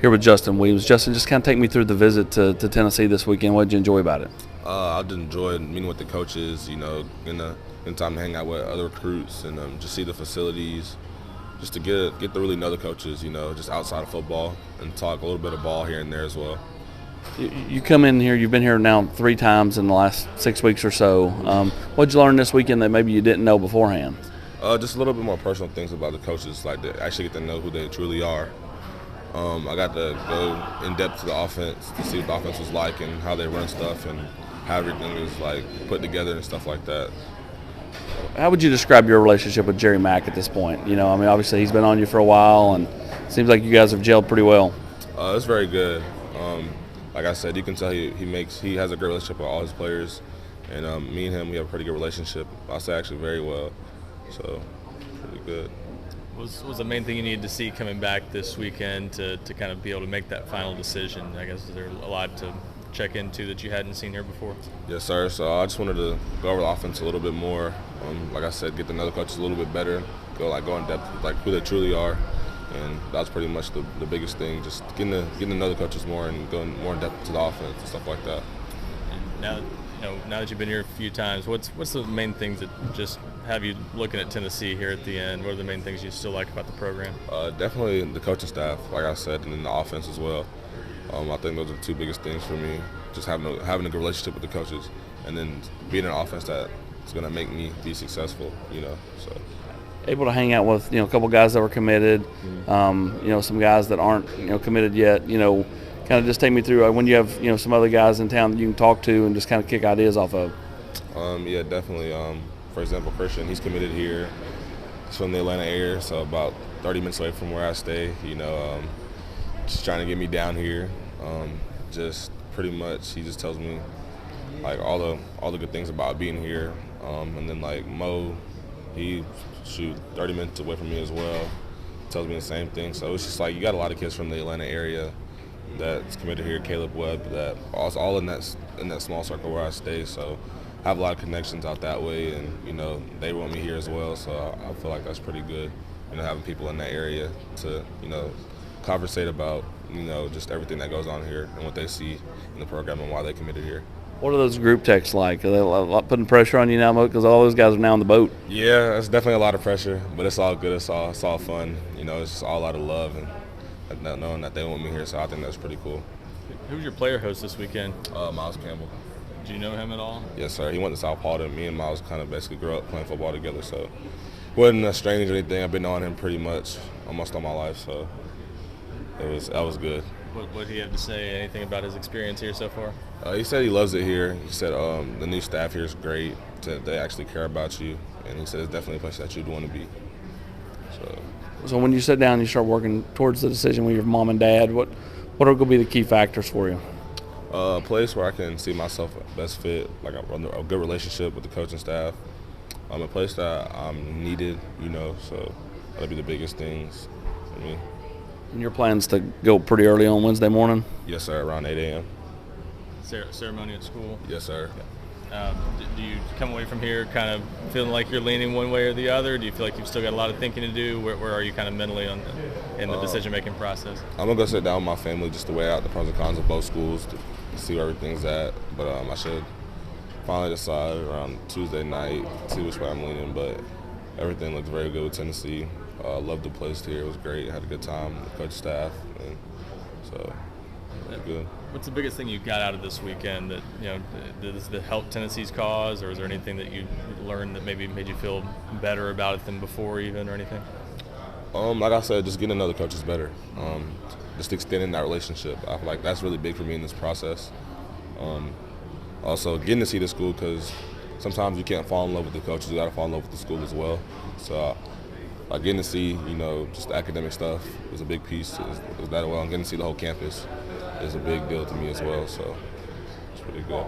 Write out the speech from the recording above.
here with Justin Williams. Justin, just kind of take me through the visit to Tennessee this weekend. What did you enjoy about it? I did enjoy meeting with the coaches, getting time to hang out with other recruits and just see the facilities, just to get to really know the coaches, just outside of football, and talk a little bit of ball here and there as well. You come in here, you've been here now 3 times in the last 6 weeks or so. What did you learn this weekend that maybe you didn't know beforehand? Just a little bit more personal things about the coaches, like to actually get to know who they truly are. I got to go in depth to the offense to see what the offense was like and how they run stuff and how everything is like put together and stuff like that. How would you describe your relationship with Jerry Mack at this point? Obviously he's been on you for a while, and it seems like you guys have gelled pretty well. It's very good. Like I said, you can tell he has a great relationship with all his players, and me and him, we have a pretty good relationship. I say actually very well, so pretty good. What was the main thing you needed to see coming back this weekend to kind of be able to make that final decision? I guess is there a lot to check into that you hadn't seen here before? Yes, sir. So I just wanted to go over the offense a little bit more. Like I said, get to know the coaches a little bit better. Go in depth with like who they truly are, and that's pretty much the biggest thing. Just getting to know the coaches more and going more in depth to the offense and stuff like that. And now that you've been here a few times, what's the main things that just have you looking at Tennessee here at the end? What are the main things you still like about the program? Definitely the coaching staff, like I said, and then the offense as well. I think those are the 2 biggest things for me. Just having a good relationship with the coaches, and then being an offense that's going to make me be successful. So able to hang out with a couple guys that were committed, some guys that aren't committed yet. Kind of just take me through when you have some other guys in town that you can talk to and just kind of kick ideas off of. Yeah, definitely. For example, Christian, he's committed here. He's from the Atlanta area, so about 30 minutes away from where I stay. Just trying to get me down here. Just pretty much, he just tells me like all the good things about being here. And then like Mo, he 30 minutes away from me as well. Tells me the same thing. So it's just like you got a lot of kids from the Atlanta area that's committed here. Caleb Webb, that all in that small circle where I stay. So I have a lot of connections out that way, and they want me here as well. So I feel like that's pretty good. Having people in that area to conversate about just everything that goes on here and what they see in the program and why they committed here. What are those group texts like? Are they putting pressure on you now, because all those guys are now on the boat? Yeah, it's definitely a lot of pressure, but it's all good. It's all fun. It's just all out of love and knowing that they want me here. So I think that's pretty cool. Who was your player host this weekend? Miles Campbell. Do you know him at all? Yes, sir. He went to South Paul. Me and Miles kind of basically grew up playing football together, so wasn't a strange or anything. I've been on him pretty much almost all my life, so that was good. What did he have to say? Anything about his experience here so far? He said he loves it here. He said the new staff here is great. Said they actually care about you, and he said it's definitely a place that you'd want to be. So when you sit down and you start working towards the decision with your mom and dad, what are going to be the key factors for you? A place where I can see myself best fit, like a good relationship with the coaching staff. A place that I'm needed, so that'll be the biggest things for me. And your plans to go pretty early on Wednesday morning? Yes, sir, around 8 a.m. Ceremony at school? Yes, sir. Do you come away from here kind of feeling like you're leaning one way or the other? Do you feel like you've still got a lot of thinking to do? Where are you kind of mentally in the decision-making process? I'm going to go sit down with my family just to weigh out the pros and cons of both schools to see where everything's at. But I should finally decide around Tuesday night, see which way I'm leaning. But everything looks very good with Tennessee. Loved the place here. It was great. Had a good time with the coach staff. And so it was good. What's the biggest thing you got out of this weekend that, does it help Tennessee's cause, or is there anything that you learned that maybe made you feel better about it than before even, or anything? Like I said, just getting to know the coaches better. Just extending that relationship. I feel like that's really big for me in this process. Also, getting to see the school, because sometimes you can't fall in love with the coaches. You got to fall in love with the school as well. So getting to see, just the academic stuff is a big piece is that well. And getting to see the whole campus is a big deal to me as well. So it's pretty good.